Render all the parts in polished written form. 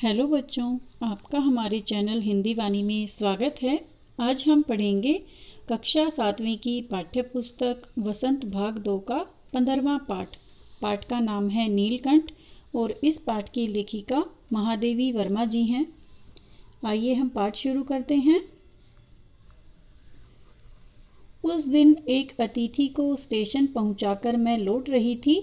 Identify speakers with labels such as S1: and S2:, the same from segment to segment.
S1: Hello बच्चों, आपका हमारे चैनल हिंदी वाणी में स्वागत है। आज हम पढ़ेंगे कक्षा 7वीं की पाठ्य पुस्तक वसंत भाग 2 का 15वां पाठ। पाठ का नाम है नीलकंठ और इस पाठ की लेखिका महादेवी वर्मा जी हैं। आइए हम पाठ शुरू करते हैं। उस दिन एक अतिथि को स्टेशन पहुंचाकर मैं लौट रही थी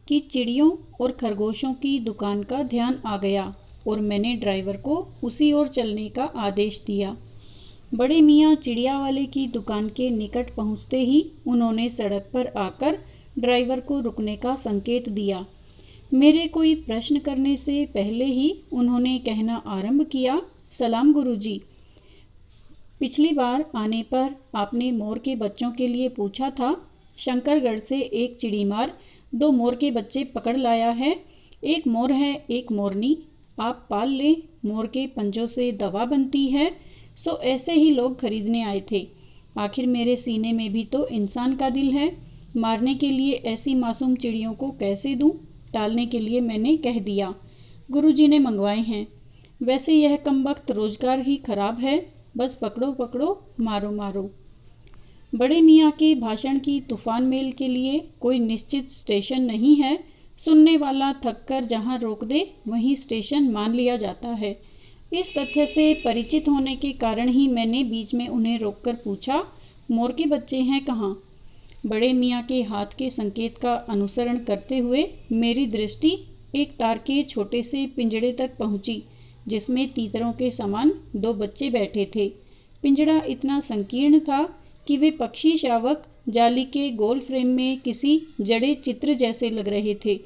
S1: कि चिड़ियों और खरगोशों की दुकान का ध्यान आ गया और मैंने ड्राइवर को उसी ओर चलने का आदेश दिया। बड़े मियाँ चिड़िया वाले की दुकान के निकट पहुंचते ही उन्होंने सड़क पर आकर ड्राइवर को रुकने का संकेत दिया। मेरे कोई प्रश्न करने से पहले ही उन्होंने कहना आरंभ किया, सलाम गुरुजी। पिछली बार आने पर आपने मोर के बच्चों के लिए पूछा था। शंकरगढ़ से एक चिड़ीमार 2 मोर के बच्चे पकड़ लाया है। एक मोर है, एक मोरनी। आप पाल लें, मोर के पंजों से दवा बनती है। सो ऐसे ही लोग खरीदने आए थे। आखिर मेरे सीने में भी तो इंसान का दिल है। मारने के लिए ऐसी मासूम चिड़ियों को कैसे दूं? टालने के लिए मैंने कह दिया, गुरुजी ने मंगवाए हैं। वैसे यह कमबख्त रोजगार ही खराब है। बस पकड़ो पकड़ो, मारो मारो। बड़े मियाँ के भाषण की तूफान मेल के लिए कोई निश्चित स्टेशन नहीं है। सुनने वाला थककर जहाँ रोक दे वहीं स्टेशन मान लिया जाता है। इस तथ्य से परिचित होने के कारण ही मैंने बीच में उन्हें रोककर पूछा, मोर के बच्चे हैं कहाँ? बड़े मियाँ के हाथ के संकेत का अनुसरण करते हुए मेरी दृष्टि एक तार के छोटे से पिंजड़े तक पहुँची जिसमें तीतरों के समान 2 बच्चे बैठे थे। पिंजड़ा इतना संकीर्ण था कि वे पक्षी शावक जाली के गोल फ्रेम में किसी जड़े चित्र जैसे लग रहे थे।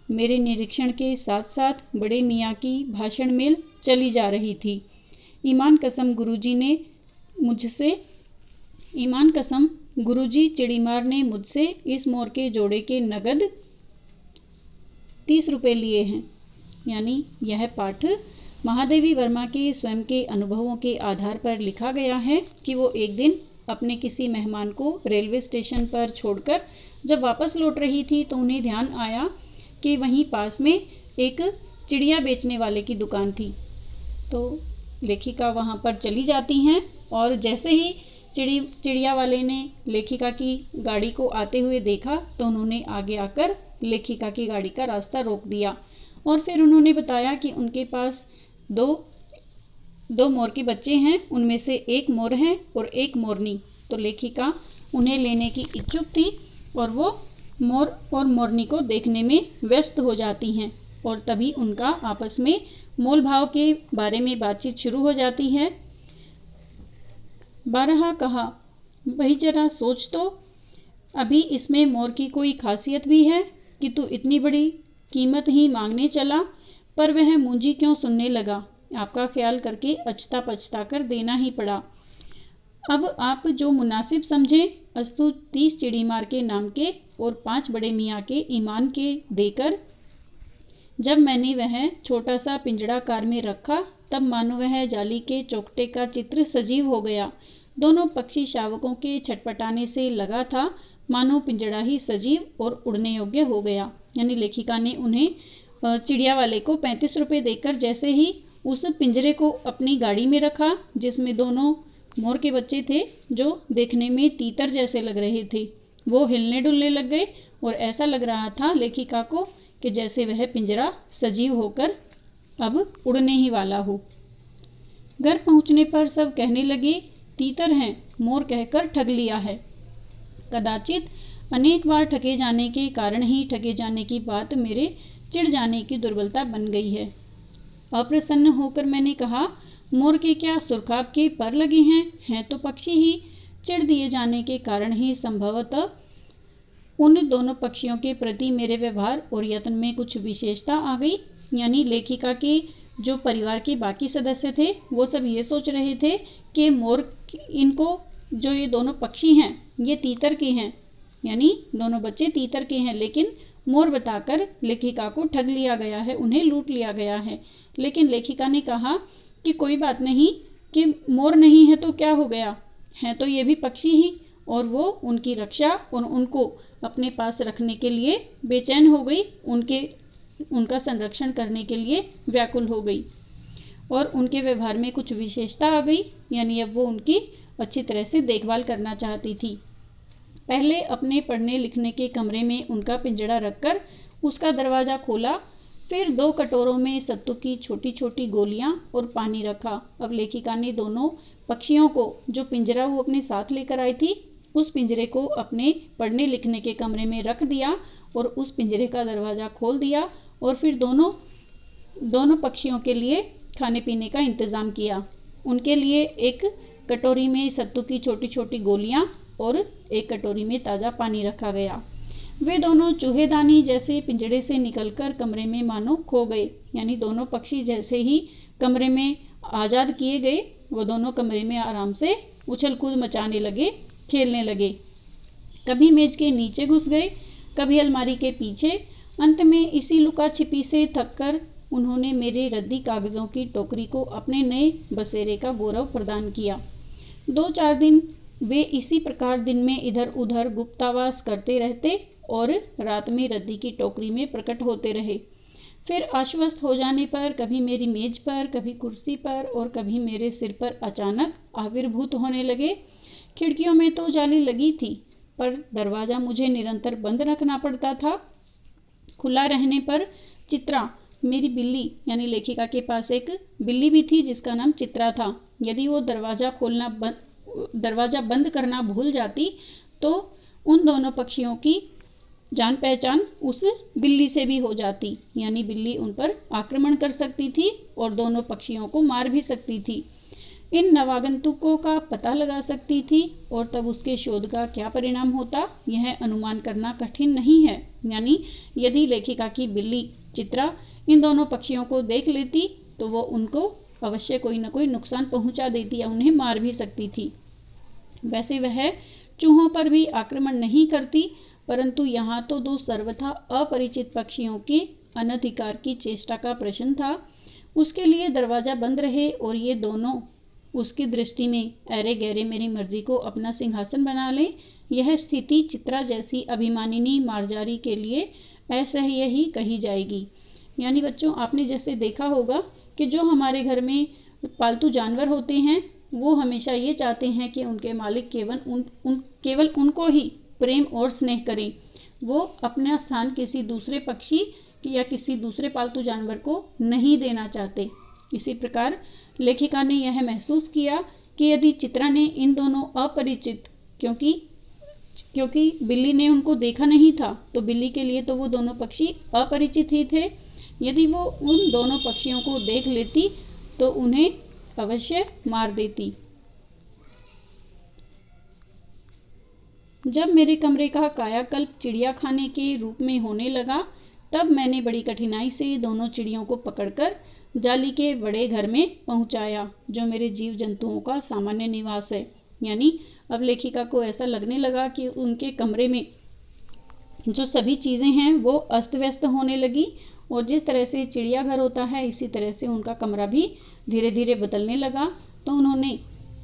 S1: मेरे निरीक्षण के साथ साथ बड़े मियाँ की भाषण मेल चली जा रही थी। ईमान कसम गुरुजी चिड़ीमार ने मुझसे इस मोर के जोड़े के नगद 30 रुपये लिए हैं। यानी यह पाठ महादेवी वर्मा के स्वयं के अनुभवों के आधार पर लिखा गया है कि वो एक दिन अपने किसी मेहमान को रेलवे स्टेशन पर छोड़कर जब वापस लौट रही थी तो उन्हें ध्यान आया कि वहीं पास में एक चिड़िया बेचने वाले की दुकान थी। तो लेखिका वहां पर चली जाती हैं और जैसे ही चिड़िया वाले ने लेखिका की गाड़ी को आते हुए देखा तो उन्होंने आगे आकर लेखिका की गाड़ी का रास्ता रोक दिया और फिर उन्होंने बताया कि उनके पास दो मोर के बच्चे हैं, उनमें से एक मोर है और एक मोरनी। तो लेखिका उन्हें लेने की इच्छुक थी और वो मोर और मोरनी को देखने में व्यस्त हो जाती हैं और तभी उनका आपस में मोल भाव के बारे में बातचीत शुरू हो जाती है। बारहा कहा, भाई जरा सोच तो, अभी इसमें मोर की कोई खासियत भी है कि तू इतनी बड़ी कीमत ही मांगने चला? पर वह मुंजी क्यों सुनने लगा। आपका ख्याल करके अछता पछता कर देना ही पड़ा। अब आप जो मुनासिब समझें, अस्तु 30 चिड़ीमार के नाम के और 5 बड़े मियाँ के ईमान के देकर जब मैंने वह छोटा सा पिंजड़ा कार में रखा तब मानो वह जाली के चौकटे का चित्र सजीव हो गया। दोनों पक्षी शावकों के छटपटाने से लगा था मानो पिंजड़ा ही सजीव और उड़ने योग्य हो गया। यानी लेखिका ने उन्हें चिड़िया वाले को 35 रुपये देकर जैसे ही उस पिंजरे को अपनी गाड़ी में रखा जिसमें दोनों मोर के बच्चे थे जो देखने में तीतर जैसे लग रहे थे, वो हिलने डुलने लग गए और ऐसा लग रहा था लेखिका को कि जैसे वह पिंजरा सजीव होकर अब उड़ने ही वाला हो। घर पहुंचने पर सब कहने लगे, तीतर हैं, मोर कहकर ठग लिया है। कदाचित अनेक बार ठगे जाने के कारण ही ठगे जाने की बात मेरे चिढ़ जाने की दुर्बलता बन गई है। अप्रसन्न होकर मैंने कहा, मोर के क्या सुरखाब के पर लगे हैं तो पक्षी ही। चिढ़ दिए जाने के कारण ही संभवतः उन दोनों पक्षियों के प्रति मेरे व्यवहार और यत्न में कुछ विशेषता आ गई। यानी लेखिका के जो परिवार के बाकी सदस्य थे वो सब ये सोच रहे थे कि मोर इनको जो ये दोनों पक्षी हैं ये तीतर के हैं, यानी दोनों बच्चे तीतर के हैं, लेकिन मोर बताकर लेखिका को ठग लिया गया है, उन्हें लूट लिया गया है। लेकिन लेखिका ने कहा कि कोई बात नहीं, कि मोर नहीं है तो क्या हो गया, हैं तो ये भी पक्षी ही। और वो उनकी रक्षा और उनको अपने पास रखने के लिए बेचैन हो गई, उनका संरक्षण करने के लिए व्याकुल हो गई। और उनके व्यवहार में कुछ विशेषता आ गई, यानी अब वो उनकी अच्छी तरह से देखभाल करना चाहती थी। पहले अपने पढ़ने लिखने के कमरे में उनका पिंजड़ा रखकर उसका दरवाज़ा खोला, फिर 2 कटोरों में सत्तू की छोटी छोटी गोलियां और पानी रखा। अब लेखिका ने दोनों पक्षियों को, जो पिंजरा वो अपने साथ लेकर आई थी, उस पिंजरे को अपने पढ़ने लिखने के कमरे में रख दिया और उस पिंजरे का दरवाज़ा खोल दिया और फिर दोनों पक्षियों के लिए खाने पीने का इंतज़ाम किया। उनके लिए एक कटोरी में सत्तू की छोटी छोटी गोलियां और एक कटोरी में ताज़ा पानी रखा गया। वे दोनों चूहेदानी जैसे पिंजड़े से निकलकर कमरे में मानो खो गए, यानी दोनों पक्षी जैसे ही कमरे में आज़ाद किए गए, वो दोनों कमरे में आराम से उछल कूद मचाने लगे, खेलने लगे। कभी मेज के नीचे घुस गए, कभी अलमारी के पीछे। अंत में इसी लुका छिपी से थककर उन्होंने मेरे रद्दी कागज़ों की टोकरी को अपने नए बसेरे का गौरव प्रदान किया। 2-4 दिन वे इसी प्रकार दिन में इधर उधर गुप्तावास करते रहते और रात में रद्दी की टोकरी में प्रकट होते रहे। फिर आश्वस्त हो जाने पर कभी मेरी मेज पर, कभी कुर्सी पर और कभी मेरे सिर पर अचानक आविर्भूत होने लगे। खिड़कियों में तो जाली लगी थी, पर दरवाज़ा मुझे निरंतर बंद रखना पड़ता था। खुला रहने पर चित्रा, मेरी बिल्ली, यानी लेखिका के पास एक बिल्ली भी थी जिसका नाम चित्रा था। यदि वो दरवाज़ा बंद करना भूल जाती तो उन दोनों पक्षियों की जान पहचान उस बिल्ली से भी हो जाती, यानी बिल्ली उन पर आक्रमण कर सकती थी और दोनों पक्षियों को मार भी सकती थी। इन नवागंतुकों का पता लगा सकती थी और तब उसके शोध का क्या परिणाम होता, यह अनुमान करना कठिन नहीं है। यानी यदि लेखिका की बिल्ली चित्रा इन दोनों पक्षियों को देख लेती तो वो उनको अवश्य कोई न कोई नुकसान पहुंचा देती या उन्हें मार भी सकती थी। वैसे वह चूहों पर भी आक्रमण नहीं करती, परंतु यहाँ तो 2 सर्वथा अपरिचित पक्षियों के अनधिकार की चेष्टा का प्रश्न था। उसके लिए दरवाज़ा बंद रहे और ये दोनों उसकी दृष्टि में अरे गहरे मेरी मर्जी को अपना सिंहासन बना लें। यह स्थिति चित्रा जैसी अभिमानिनी मार्जारी के लिए असह्य ही कही जाएगी। यानी बच्चों, आपने जैसे देखा होगा कि जो हमारे घर में पालतू जानवर होते हैं वो हमेशा ये चाहते हैं कि उनके मालिक केवल उनको ही प्रेम और स्नेह करें। वो अपना स्थान किसी दूसरे पक्षी या किसी दूसरे पालतू जानवर को नहीं देना चाहते। इसी प्रकार लेखिका ने यह महसूस किया कि यदि चित्रा ने इन दोनों अपरिचित, क्योंकि बिल्ली ने उनको देखा नहीं था तो बिल्ली के लिए तो वो दोनों पक्षी अपरिचित ही थे, यदि वो उन दोनों पक्षियों को देख लेती तो उन्हें अवश्य मार देती। जब मेरे कमरे का कायाकल्प चिड़ियाखाने के रूप में होने लगा, तब मैंने बड़ी कठिनाई से दोनों चिड़ियों को पकड़कर जाली के बड़े घर में पहुंचाया, जो मेरे जीव जंतुओं का सामान्य निवास है। यानी अब लेखिका को ऐसा लगने लगा कि उनके कमरे में जो सभी चीज़ें हैं वो अस्त व्यस्त होने लगी और जिस तरह से चिड़ियाघर होता है इसी तरह से उनका कमरा भी धीरे धीरे बदलने लगा। तो उन्होंने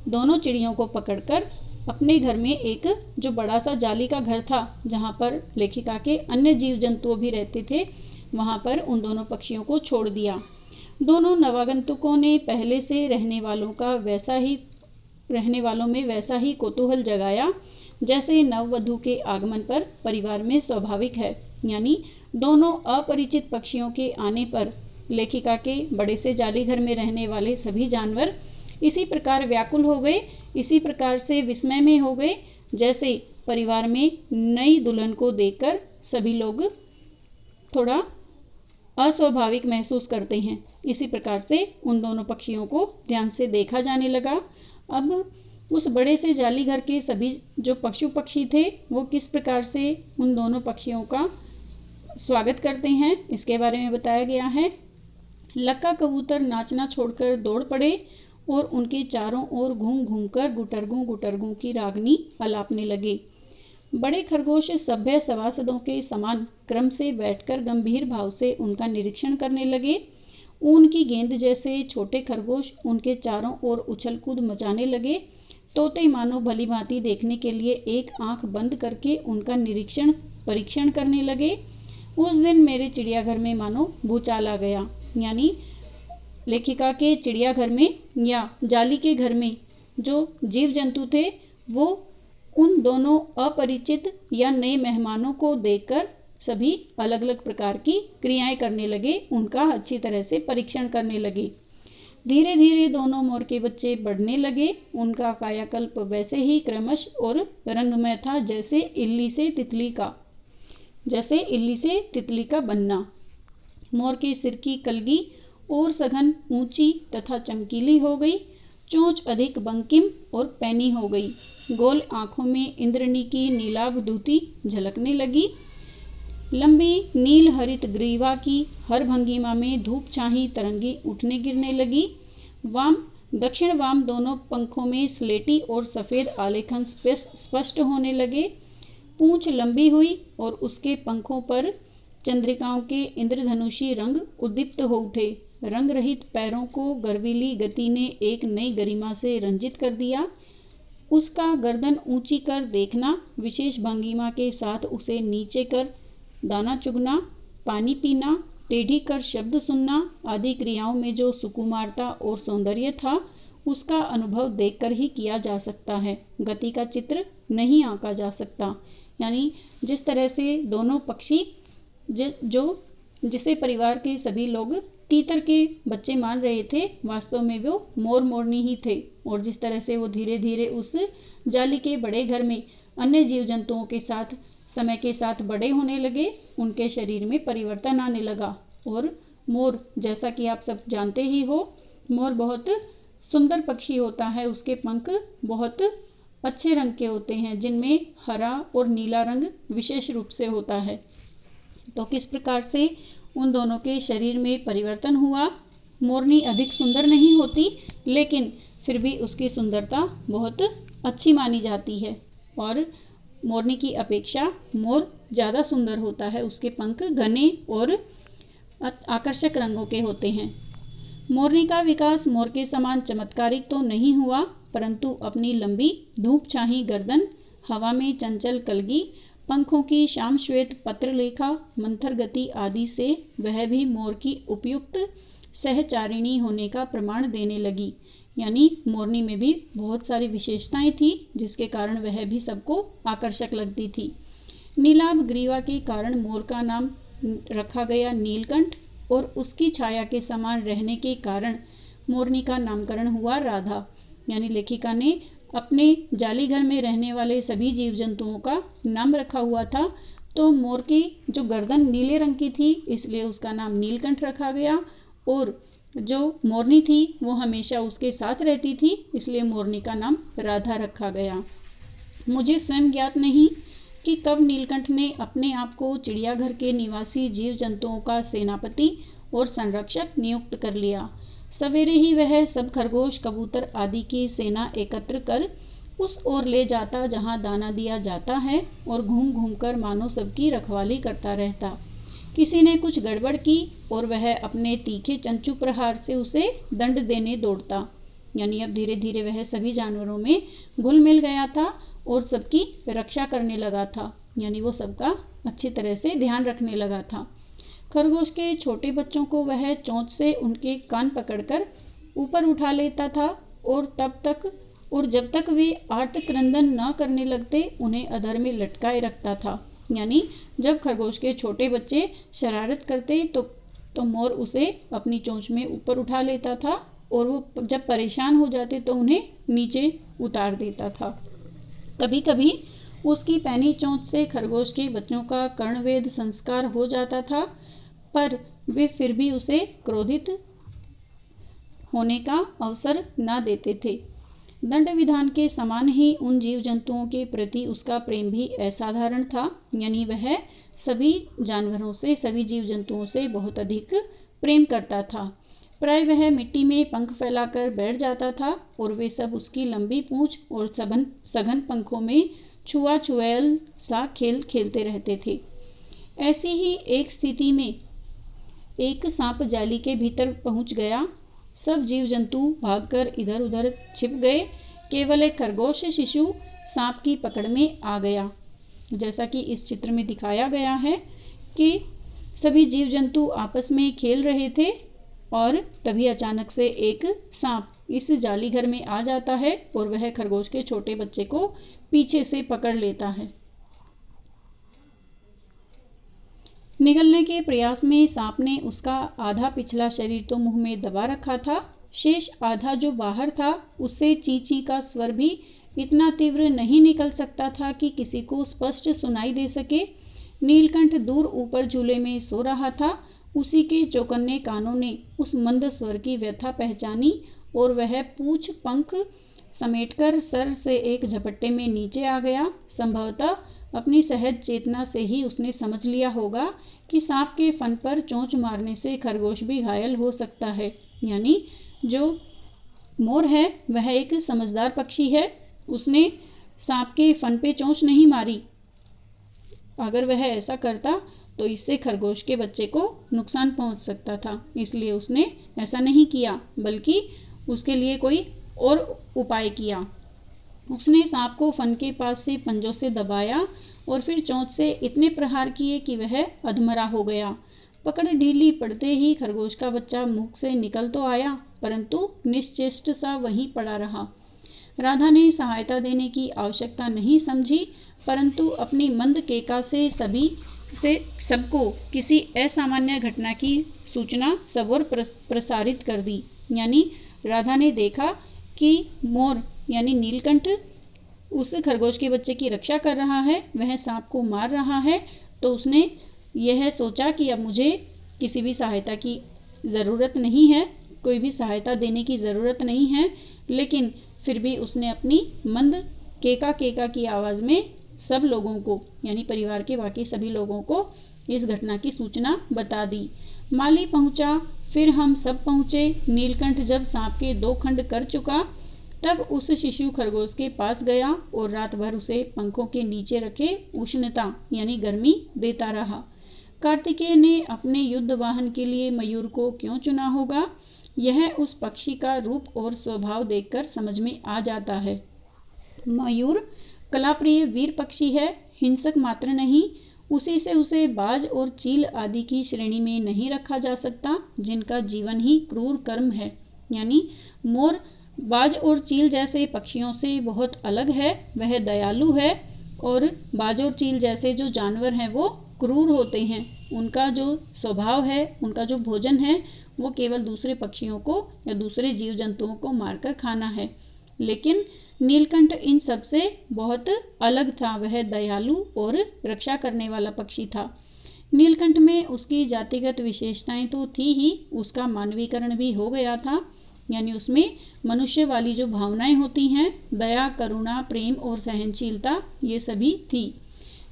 S1: दोनों चिड़ियों को पकड़कर अपने घर में एक जो बड़ा सा जाली का घर था जहाँ पर लेखिका के अन्य जीव जंतु भी रहते थे, वहाँ पर उन दोनों पक्षियों को छोड़ दिया। दोनों नवागंतुकों ने पहले से रहने वालों में वैसा ही कौतूहल जगाया जैसे नववधू के आगमन पर परिवार में स्वाभाविक है। यानी दोनों अपरिचित पक्षियों के आने पर लेखिका के बड़े से जाली घर में रहने वाले सभी जानवर इसी प्रकार व्याकुल हो गए, इसी प्रकार से विस्मय में हो गए जैसे परिवार में नई दुल्हन को देखकर सभी लोग थोड़ा अस्वाभाविक महसूस करते हैं। इसी प्रकार से उन दोनों पक्षियों को ध्यान से देखा जाने लगा। अब उस बड़े से जाली घर के सभी जो पक्षी थे वो किस प्रकार से उन दोनों पक्षियों का स्वागत करते हैं इसके बारे में बताया गया है। लक्का कबूतर नाचना छोड़कर दौड़ पड़े और उनके चारों ओर घूम घूम कर गुटरगू की रागनी अलापने लगे। बड़े खरगोश सभ्य सभासदों के समान क्रम से बैठकर गंभीर भाव से उनका निरीक्षण करने लगे। ऊन की गेंद जैसे छोटे खरगोश उनके चारों ओर उछल कूद मचाने लगे। तोते मानो भली भांति देखने के लिए एक आंख बंद करके उनका परीक्षण करने लगे। उस दिन मेरे चिड़ियाघर में मानो भूचाल आ गया। यानी लेखिका के चिड़ियाघर में या जाली के घर में जो जीव जंतु थे वो उन दोनों अपरिचित या नए मेहमानों को देखकर सभी अलग अलग प्रकार की क्रियाएं करने लगे, उनका अच्छी तरह से परीक्षण करने लगे। धीरे धीरे दोनों मोर के बच्चे बढ़ने लगे। उनका कायाकल्प वैसे ही क्रमश और रंगमय था जैसे इल्ली से तितली का बनना। मोर के सिर की कलगी और सघन, ऊंची तथा चमकीली हो गई। चोंच अधिक बंकिम और पैनी हो गई। गोल आंखों में इंद्रनी की नीलाभ दूती झलकने लगी। लंबी नील हरित ग्रीवा की हर भंगिमा में धूप छाही तरंगी उठने गिरने लगी। दक्षिण वाम दोनों पंखों में स्लेटी और सफेद आलेखन स्पष्ट होने लगे। पूंछ लंबी हुई और उसके पंखों पर चंद्रिकाओं के इंद्रधनुषी रंग उद्दीप्त हो उठे। रंग रहित पैरों को गर्वीली गति ने एक नई गरिमा से रंजित कर दिया। उसका गर्दन ऊंची कर देखना, विशेष भंगिमा के साथ उसे नीचे कर दाना चुगना, पानी पीना, टेढ़ी कर शब्द सुनना आदि क्रियाओं में जो सुकुमारता और सौंदर्य था उसका अनुभव देखकर ही किया जा सकता है। गति का चित्र नहीं आंका जा सकता। यानी जिस तरह से दोनों पक्षी जिसे परिवार के सभी लोग तीतर के बच्चे मान रहे थे, वास्तव में वो मोर मोरनी ही थे। और जिस तरह से वो धीरे धीरे उस जाली के बड़े घर में अन्य जीव जंतुओं के साथ समय के साथ बड़े होने लगे, उनके शरीर में परिवर्तन आने लगा। और मोर, जैसा कि आप सब जानते ही हो, मोर बहुत सुंदर पक्षी होता है। उसके पंख बहुत अच्छे रंग के होते हैं जिनमें हरा और नीला रंग विशेष रूप से होता है। तो किस प्रकार से उन दोनों के शरीर में परिवर्तन हुआ। मोरनी अधिक सुंदर नहीं होती, लेकिन फिर भी उसकी सुंदरता बहुत अच्छी मानी जाती है और मोरनी की अपेक्षा मोर ज़्यादा सुंदर होता है। उसके पंख घने और आकर्षक रंगों के होते हैं। मोरनी का विकास मोर के समान चमत्कारिक तो नहीं हुआ, परंतु अपनी लंबी धूप छाही गर्दन, हवा में चंचल कलगी, पंखों की श्याम श्वेत पत्रलेखा, मंथर गति आदि से वह भी मोर की उपयुक्त सहचारिणी होने का प्रमाण देने लगी। यानी मोरनी में भी बहुत सारी विशेषताएं थी जिसके कारण वह भी सबको आकर्षक लगती थी। नीलाभ ग्रीवा के कारण मोर का नाम रखा गया नीलकंठ और उसकी छाया के समान रहने के कारण मोरनी का नामकरण हुआ राधा। यानी लेखिका ने अपने जाली घर में रहने वाले सभी जीव जंतुओं का नाम रखा हुआ था। तो मोर की जो गर्दन नीले रंग की थी इसलिए उसका नाम नीलकंठ रखा गया, और जो मोरनी थी वो हमेशा उसके साथ रहती थी इसलिए मोरनी का नाम राधा रखा गया। मुझे स्वयं ज्ञात नहीं कि कब नीलकंठ ने अपने आप को चिड़ियाघर के निवासी जीव जंतुओं का सेनापति और संरक्षक नियुक्त कर लिया। सवेरे ही वह सब खरगोश, कबूतर आदि की सेना एकत्र कर उस ओर ले जाता जहां दाना दिया जाता है और घूम घूम कर मानो सबकी रखवाली करता रहता। किसी ने कुछ गड़बड़ की और वह अपने तीखे चंचू प्रहार से उसे दंड देने दौड़ता। यानी अब धीरे धीरे वह सभी जानवरों में घुल मिल गया था और सबकी रक्षा करने लगा था। यानी वो सबका अच्छी तरह से ध्यान रखने लगा था। खरगोश के छोटे बच्चों को वह चोंच से उनके कान पकड़कर ऊपर उठा लेता था और जब तक वे आर्त क्रंदन न करने लगते उन्हें अधर में लटकाए रखता था। यानी जब खरगोश के छोटे बच्चे शरारत करते तो मोर उसे अपनी चोंच में ऊपर उठा लेता था और वो जब परेशान हो जाते तो उन्हें नीचे उतार देता था। कभी कभी उसकी पैनी चोंच से खरगोश के बच्चों का कर्णवेध संस्कार हो जाता था, पर वे फिर भी उसे क्रोधित होने का अवसर न देते थे। दंड विधान के समान ही उन जीव जंतुओं के प्रति उसका प्रेम भी असाधारण था। यानी वह सभी जानवरों से, सभी जीव जंतुओं से बहुत अधिक प्रेम करता था। प्राय वह मिट्टी में पंख फैलाकर बैठ जाता था और वे सब उसकी लंबी पूंछ और सघन पंखों में छुआ छुएल सा खेल खेलते रहते थे। ऐसी ही एक स्थिति में एक सांप जाली के भीतर पहुंच गया। सब जीव जंतु भागकर इधर उधर छिप गए। केवल एक खरगोश शिशु सांप की पकड़ में आ गया। जैसा कि इस चित्र में दिखाया गया है कि सभी जीव जंतु आपस में खेल रहे थे और तभी अचानक से एक सांप इस जाली घर में आ जाता है और वह खरगोश के छोटे बच्चे को पीछे से पकड़ लेता है। निगलने के प्रयास में सांप ने उसका आधा पिछला शरीर तो मुंह में दबा रखा था, शेष आधा जो बाहर था उससे ची ची का स्वर भी इतना तीव्र नहीं निकल सकता था कि किसी को स्पष्ट सुनाई दे सके। नीलकंठ दूर ऊपर झूले में सो रहा था। उसी के चौकन्ने कानों ने उस मंद स्वर की व्यथा पहचानी और वह पूछ पंख समेटकर सर से एक झपट्टे में नीचे आ गया। संभवतः अपनी सहज चेतना से ही उसने समझ लिया होगा कि सांप के फन पर चोंच मारने से खरगोश भी घायल हो सकता है। यानी जो मोर है वह एक समझदार पक्षी है, उसने सांप के फन पे चोंच नहीं मारी। अगर वह ऐसा करता तो इससे खरगोश के बच्चे को नुकसान पहुंच सकता था, इसलिए उसने ऐसा नहीं किया, बल्कि उसके लिए कोई और उपाय किया। उसने सांप को फन के पास से पंजों से दबाया और फिर चोंच से इतने प्रहार किए कि वह अधमरा हो गया। पकड़ ढीली पड़ते ही खरगोश का बच्चा मुख से निकल तो आया, परंतु निश्चेष्ट सा वहीं पड़ा रहा। राधा ने सहायता देने की आवश्यकता नहीं समझी, परंतु अपनी मंद केका से सबको किसी असामान्य घटना की सूचना सबोर प्रसारित कर दी। यानी राधा ने देखा कि मोर यानी नीलकंठ उस खरगोश के बच्चे की रक्षा कर रहा है, वह सांप को मार रहा है, तो उसने यह सोचा कि अब मुझे किसी भी सहायता की ज़रूरत नहीं है, कोई भी सहायता देने की ज़रूरत नहीं है। लेकिन फिर भी उसने अपनी मंद केका केका की आवाज़ में सब लोगों को यानी परिवार के बाकी सभी लोगों को इस घटना की सूचना बता दी। माली पहुंचा, फिर हम सब पहुंचे। नीलकंठ जब सांप के 2 खंड कर चुका तब उस शिशु खरगोश के पास गया और रात भर उसे पंखों के नीचे रखे उष्णता यानी गर्मी देता रहा। कार्तिकेय ने अपने युद्ध वाहन के लिए मयूर को क्यों चुना होगा, यह उस पक्षी का रूप और स्वभाव देखकर समझ में आ जाता है। मयूर कलाप्रिय वीर पक्षी है, हिंसक मात्र नहीं। उसी से उसे बाज और चील आदि की श्रेणी में नहीं रखा जा सकता, जिनका जीवन ही क्रूर कर्म है। यानी मोर बाज और चील जैसे पक्षियों से बहुत अलग है, वह दयालु है, और बाज और चील जैसे जो जानवर हैं वो क्रूर होते हैं। उनका जो स्वभाव है, उनका जो भोजन है, वो केवल दूसरे पक्षियों को या दूसरे जीव जंतुओं को मारकर खाना है। लेकिन नीलकंठ इन सब से बहुत अलग था, वह दयालु और रक्षा करने वाला पक्षी था। नीलकंठ में उसकी जातिगत विशेषताएं तो थी ही, उसका मानवीकरण भी हो गया था। यानी उसमें मनुष्य वाली जो भावनाएं होती हैं, दया, करुणा, प्रेम और सहनशीलता, ये सभी थी।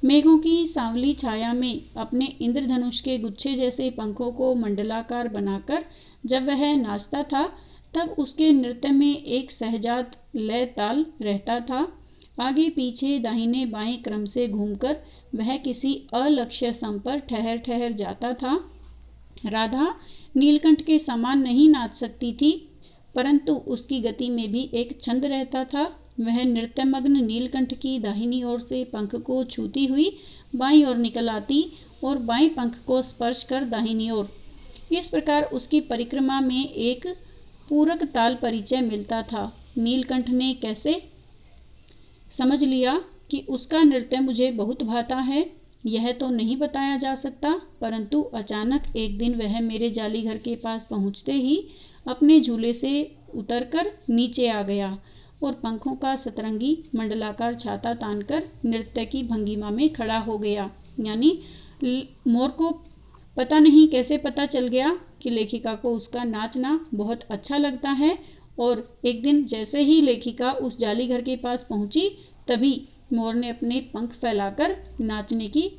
S1: मेघों की सांवली छाया में अपने इंद्रधनुष के गुच्छे जैसे पंखों को मंडलाकार बनाकर जब वह नाचता था, तब उसके नृत्य में एक सहजात लय ताल रहता था। आगे पीछे दाहिने बाएं क्रम से घूमकर वह किसी अलक्ष्य सम पर ठहर ठहर जाता था। राधा नीलकंठ के समान नहीं नाच सकती थी, परंतु उसकी गति में भी एक छंद रहता था। वह नृत्यमग्न नीलकंठ की दाहिनी ओर से पंख को छूती हुई बाईं ओर निकल आती और बाएं पंख को स्पर्श कर दाहिनी ओर। इस प्रकार उसकी परिक्रमा में एक पूरक ताल परिचय मिलता था। नीलकंठ ने कैसे समझ लिया कि उसका नृत्य मुझे बहुत भाता है, यह तो नहीं बताया जा सकता, परंतु अचानक एक दिन वह मेरे जाली घर के पास पहुंचते ही अपने झूले से उतरकर नीचे आ गया और पंखों का सतरंगी मंडलाकार छाता तानकर नृत्य की भंगिमा में खड़ा हो गया। यानी मोर को पता नहीं कैसे पता चल गया कि लेखिका को उसका नाचना बहुत अच्छा लगता है, और एक दिन जैसे ही लेखिका उस जाली घर के पास पहुंची, तभी मोर ने अपने पंख फैलाकर नाचने की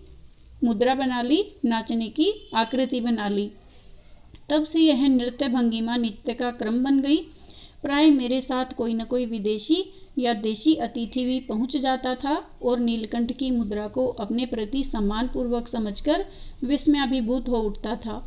S1: मुद्रा बना ली, नाचने की आकृति बना ली। तब से यह नृत्य भंगिमा नित्य का क्रम बन गई। प्राय मेरे साथ कोई न कोई विदेशी या देशी अतिथि भी पहुंच जाता था और नीलकंठ की मुद्रा को अपने प्रति सम्मानपूर्वक समझकर विस्मयाभिभूत हो उठता था।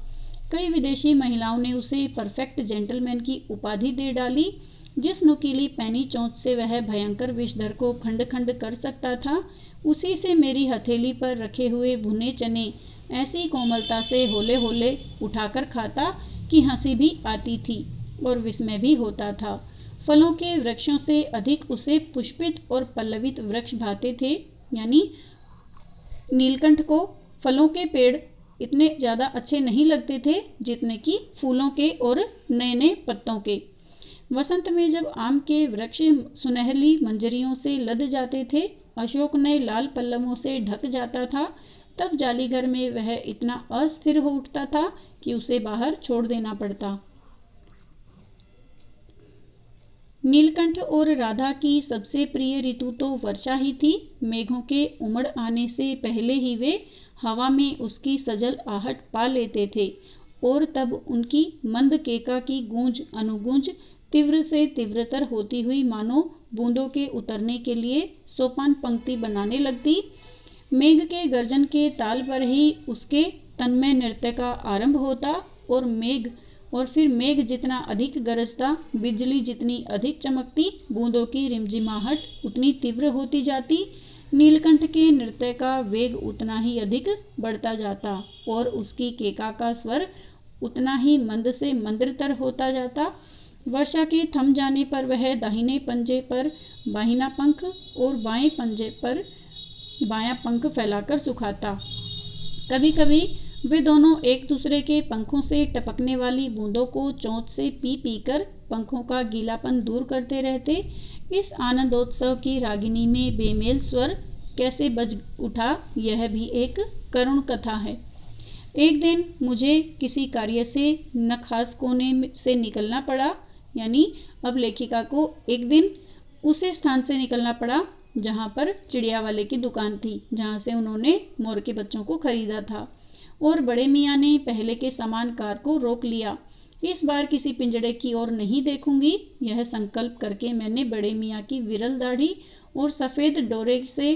S1: कई विदेशी महिलाओं ने उसे परफेक्ट जेंटलमैन की उपाधि दे डाली। जिस नुकीली पैनी चोंच से वह भयंकर विषधर को खंड खंड कर सकता था, उसी से मेरी हथेली पर रखे हुए भुने चने ऐसी कोमलता से होले होले उठाकर खाता कि हंसी भी आती थी और विस्मय भी होता था। फलों के वृक्षों से अधिक उसे पुष्पित और पल्लवित वृक्ष भाते थे। यानी नीलकंठ को फलों के पेड़ इतने ज़्यादा अच्छे नहीं लगते थे जितने कि फूलों के और नए नए पत्तों के। वसंत में जब आम के वृक्ष सुनहली मंजरियों से लद जाते थे, अशोक नए लाल पल्लवों से ढक जाता था, तब जालीघर में वह इतना अस्थिर हो उठता था कि उसे बाहर छोड़ देना पड़ता। नीलकंठ और राधा की सबसे प्रिय ऋतु तो वर्षा ही थी। मेघों के उमड़ आने से पहले ही वे हवा में उसकी सजल आहट पा लेते थे और तब उनकी मंद केका की गूंज अनुगूंज तीव्र से तीव्रतर होती हुई मानो बूंदों के उतरने के लिए सोपान पंक्ति बनाने लगती। मेघ के गर्जन के ताल पर ही उसके तन्मय नृत्य का आरंभ होता और फिर मेघ जितना अधिक गरजता, बिजली जितनी अधिक चमकती, बूंदों की रिमझिमाहट उतनी तीव्र होती जाती, नीलकंठ के नृत्य का वेग उतना ही अधिक बढ़ता जाता और उसकी केका का स्वर उतना ही मंद से मंद्रतर होता जाता। वर्षा के थम जाने पर वह दाहिने पंजे पर बाहिना पंख और बाएं पंजे पर बायां पंख फैलाकर सुखाता। कभी कभी वे दोनों एक दूसरे के पंखों से टपकने वाली बूंदों को चोंच से पी पी कर पंखों का गीलापन दूर करते रहते। इस आनंदोत्सव की रागिनी में बेमेल स्वर कैसे बज उठा, यह भी एक करुण कथा है। एक दिन मुझे किसी कार्य से न खास कोने से निकलना पड़ा। यानी अब लेखिका को एक दिन उसी स्थान से निकलना पड़ा जहाँ पर चिड़िया वाले की दुकान थी, जहाँ से उन्होंने मोर के बच्चों को खरीदा था। और बड़े मियाँ ने पहले के समान कार को रोक लिया। इस बार किसी पिंजड़े की ओर नहीं देखूंगी, यह संकल्प करके मैंने बड़े मियाँ की विरल दाढ़ी और सफ़ेद डोरे से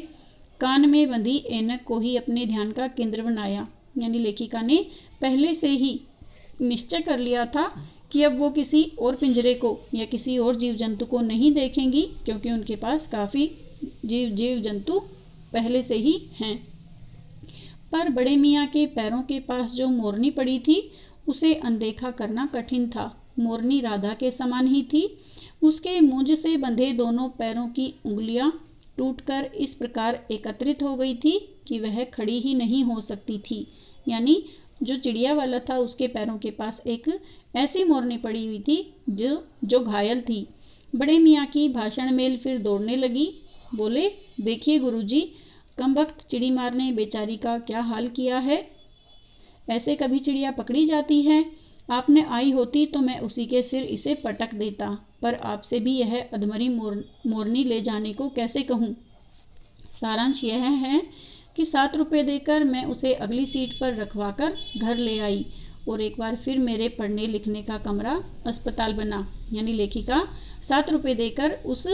S1: कान में बंधी ऐनक को ही अपने ध्यान का केंद्र बनाया। यानी लेखिका ने पहले से ही निश्चय कर लिया था कि अब वो किसी और पिंजरे को या किसी और जीव जंतु को नहीं देखेंगी, क्योंकि उनके पास काफ़ी जीव जंतु पहले से ही हैं। पर बड़े मियाँ के पैरों के पास जो मोरनी पड़ी थी उसे अनदेखा करना कठिन था। मोरनी राधा के समान ही थी। उसके मूंज से बंधे दोनों पैरों की उंगलियां टूटकर इस प्रकार एकत्रित हो गई थी कि वह खड़ी ही नहीं हो सकती थी। यानी जो चिड़िया वाला था उसके पैरों के पास एक ऐसी मोरनी पड़ी हुई थी जो घायल थी। बड़े मियाँ की भाषण मेल फिर दौड़ने लगी। बोले, देखिए गुरुजी, कमबख्त चिड़ी मार ने बेचारी का क्या हाल किया है। ऐसे कभी चिड़िया पकड़ी जाती है? आपने आई होती तो मैं उसी के सिर इसे पटक देता, पर आपसे भी यह अधमरी मोरनी ले जाने को कैसे कहूँ। सारांश यह है कि 7 रुपये देकर मैं उसे अगली सीट पर रखवाकर घर ले आई और एक बार फिर मेरे पढ़ने लिखने का कमरा अस्पताल बना। यानी लेखिका 7 रुपये देकर उस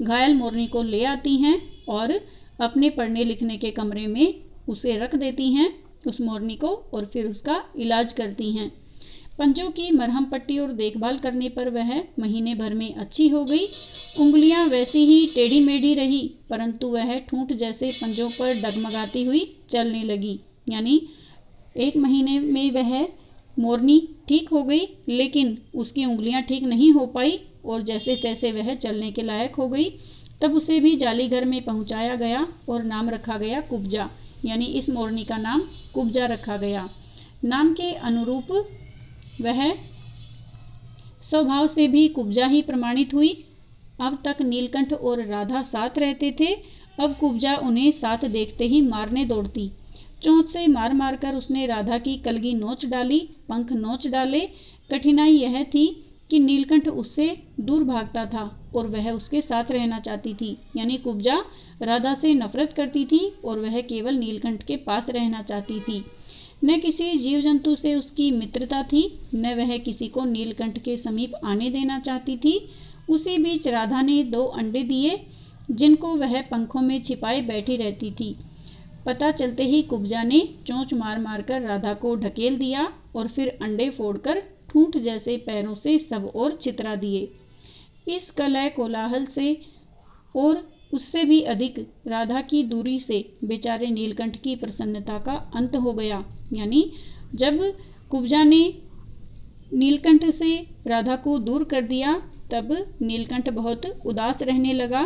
S1: घायल मोरनी को ले आती हैं और अपने पढ़ने लिखने के कमरे में उसे रख देती हैं, उस मोरनी को, और फिर उसका इलाज करती हैं। पंजों की मरहम पट्टी और देखभाल करने पर वह महीने भर में अच्छी हो गई। उंगलियां वैसी ही टेढ़ी मेढ़ी रही, परंतु वह ठूंठ जैसे पंजों पर डगमगाती हुई चलने लगी। यानी 1 महीने में वह मोरनी ठीक हो गई, लेकिन उसकी उंगलियां ठीक नहीं हो पाई और जैसे तैसे वह चलने के लायक हो गई। तब उसे भी जालीघर में पहुंचाया गया और नाम रखा गया कुब्जा। यानी इस मोरनी का नाम कुब्जा रखा गया। नाम के अनुरूप वह स्वभाव से भी कुब्जा ही प्रमाणित हुई। अब तक नीलकंठ और राधा साथ रहते थे, अब कुब्जा उन्हें साथ देखते ही मारने दौड़ती। चोंच से मार मार कर उसने राधा की कलगी नोच डाली, पंख नोच डाले। कठिनाई यह थी कि नीलकंठ उससे दूर भागता था और वह उसके साथ रहना चाहती थी। यानी कुब्जा राधा से नफरत करती थी और वह केवल नीलकंठ के पास रहना चाहती थी। न किसी जीव जंतु से उसकी मित्रता थी, न वह किसी को नीलकंठ के समीप आने देना चाहती थी। उसी बीच राधा ने 2 अंडे दिए जिनको वह पंखों में छिपाए बैठी रहती थी। पता चलते ही कुब्जा ने चोंच मार मार कर राधा को ढकेल दिया और फिर अंडे फोड़कर ठूंठ जैसे पैरों से सब ओर छितरा दिए। इस कलह कोलाहल से और उससे भी अधिक राधा की दूरी से बेचारे नीलकंठ की प्रसन्नता का अंत हो गया। यानी जब कुब्जा ने नीलकंठ से राधा को दूर कर दिया, तब नीलकंठ बहुत उदास रहने लगा।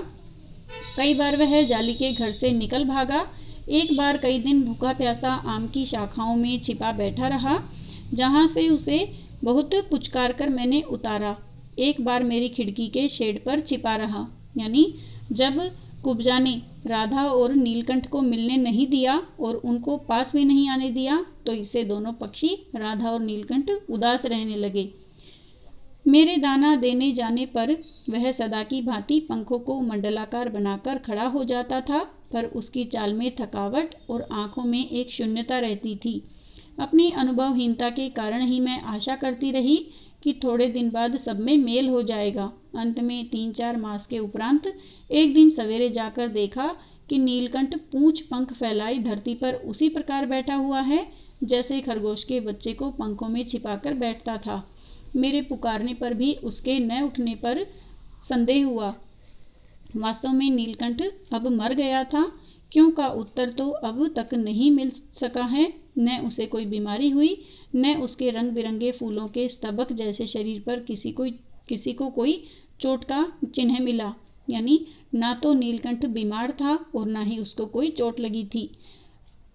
S1: कई बार वह जाली के घर से निकल भागा। एक बार कई दिन भूखा प्यासा आम की शाखाओं में छिपा बैठा रहा, जहाँ से उसे बहुत पुचकार कर मैंने उतारा। एक बार मेरी खिड़की के शेड पर छिपा रहा। यानी जब कुब्जा ने राधा और नीलकंठ को मिलने नहीं दिया और उनको पास भी नहीं आने दिया, तो इससे दोनों पक्षी राधा और नीलकंठ उदास रहने लगे। मेरे दाना देने जाने पर वह सदा की भांति पंखों को मंडलाकार बनाकर खड़ा हो जाता था, पर उसकी चाल में थकावट और आंखों में एक शून्यता रहती थी। अपनी अनुभवहीनता के कारण ही मैं आशा करती रही कि थोड़े दिन बाद सब में मेल हो जाएगा। अंत में 3-4 मास के उपरांत एक दिन सवेरे जाकर देखा कि नीलकंठ पूंछ पंख फैलाई धरती पर उसी प्रकार बैठा हुआ है जैसे खरगोश के बच्चे को पंखों में छिपाकर बैठता था। मेरे पुकारने पर भी उसके न उठने पर संदेह हुआ। वास्तव में नीलकंठ अब मर गया था। क्यों का उत्तर तो अब तक नहीं मिल सका है। न उसे कोई बीमारी हुई, न उसके रंग बिरंगे फूलों के स्तबक जैसे शरीर पर किसी को कोई चोट का चिन्ह मिला। यानी ना तो नीलकंठ बीमार था और ना ही उसको कोई चोट लगी थी।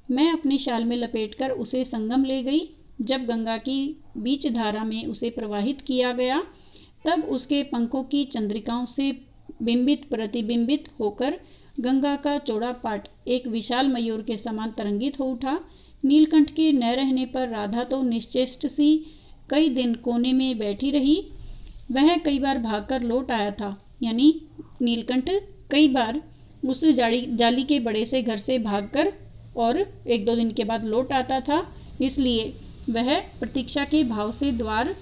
S1: मैं अपने शाल में लपेटकर उसे संगम ले गई। जब गंगा की बीच धारा में उसे प्रवाहित किया गया, तब उसके पंखों की चंद्रिकाओं से बिंबित प्रतिबिंबित होकर गंगा का चौड़ा पाट एक विशाल मयूर के समान तरंगित हो उठा। नीलकंठ के न रहने पर राधा तो निश्चेष्ट सी कई दिन कोने में बैठी रही। वह कई बार भागकर लौट आया था। यानी नीलकंठ कई बार उस जाली के बड़े से घर से भागकर और 1-2 दिन के बाद लौट आता था। इसलिए वह प्रतीक्षा के भाव से द्वार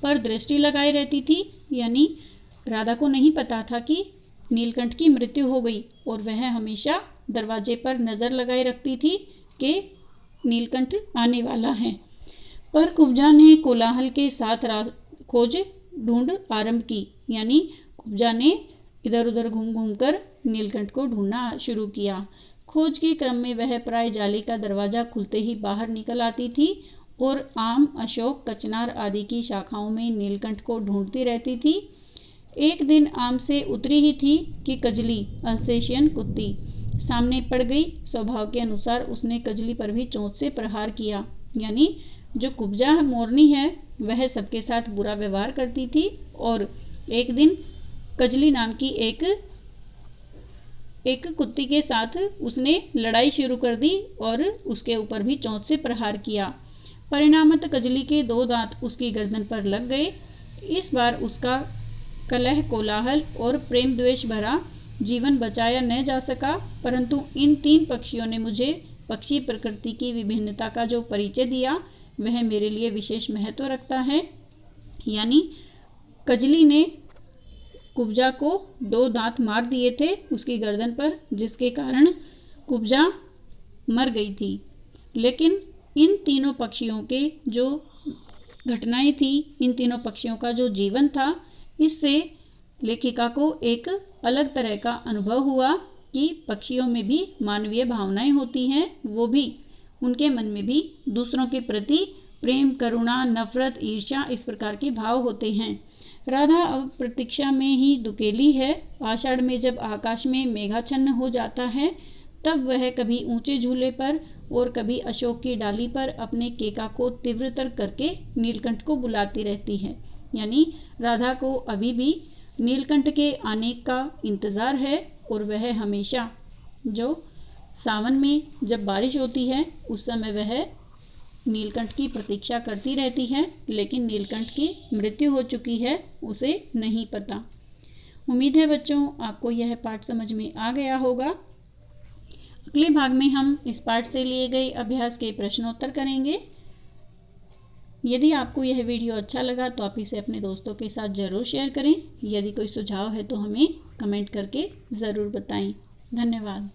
S1: पर दृष्टि लगाए रहती थी। यानी राधा को नहीं पता था कि नीलकंठ की मृत्यु हो गई और वह हमेशा दरवाजे पर नजर लगाए रखती थी कि नीलकंठ आने वाला है। पर कुब्जा ने कोलाहल के साथ खोज ढूंढ आरंभ की। यानी कुब्जा ने इधर उधर घूम घूम कर नीलकंठ को ढूंढना शुरू किया। खोज के क्रम में वह प्राय जाली का दरवाजा खुलते ही बाहर निकल आती थी और आम, अशोक, कचनार आदि की शाखाओं में नीलकंठ को ढूंढती रहती थी। एक दिन आम से उतरी ही थी कि कजली, अल्सेशियन कुत्ती, सामने पड़ गई। स्वभाव के अनुसार उसने कजली पर भी चोंच से प्रहार किया। यानी जो कुब्जा मोरनी है वह सबके साथ बुरा व्यवहार करती थी और एक दिन कजली नाम की एक कुत्ती के साथ उसने लड़ाई शुरू कर दी और उसके ऊपर भी चोंच से प्रहार किया। परिणामत कजली के 2 दांत उसकी गर्दन पर लग गए। इस बार उसका कलह, कोलाहल और प्रेम द्वेष भरा जीवन बचाया न जा सका, परंतु इन 3 पक्षियों ने मुझे पक्षी प्रकृति की विभिन्नता का जो परिचय दिया वह मेरे लिए विशेष महत्व रखता है। यानी कजली ने कुब्जा को 2 दांत मार दिए थे उसकी गर्दन पर, जिसके कारण कुब्जा मर गई थी। लेकिन इन तीनों पक्षियों के जो घटनाएं थी, इन तीनों पक्षियों का जो जीवन था, इससे लेखिका को एक अलग तरह का अनुभव हुआ कि पक्षियों में भी मानवीय भावनाएं होती हैं। वो भी उनके मन में भी दूसरों के प्रति प्रेम, करुणा, नफरत, ईर्ष्या इस प्रकार के भाव होते हैं। राधा अब प्रतीक्षा में ही दुकेली है। आषाढ़ में जब आकाश में मेघाच्छन्न हो जाता है, तब वह कभी ऊंचे झूले पर और कभी अशोक की डाली पर अपने केका को तीव्रतर करके नीलकंठ को बुलाती रहती है। यानी राधा को अभी भी नीलकंठ के आने का इंतज़ार है और वह हमेशा जो सावन में जब बारिश होती है उस समय वह नीलकंठ की प्रतीक्षा करती रहती है, लेकिन नीलकंठ की मृत्यु हो चुकी है, उसे नहीं पता। उम्मीद है बच्चों आपको यह पाठ समझ में आ गया होगा। अगले भाग में हम इस पाठ से लिए गए अभ्यास के प्रश्नोत्तर करेंगे। यदि आपको यह वीडियो अच्छा लगा तो आप इसे अपने दोस्तों के साथ ज़रूर शेयर करें। यदि कोई सुझाव है तो हमें कमेंट करके ज़रूर बताएं। धन्यवाद।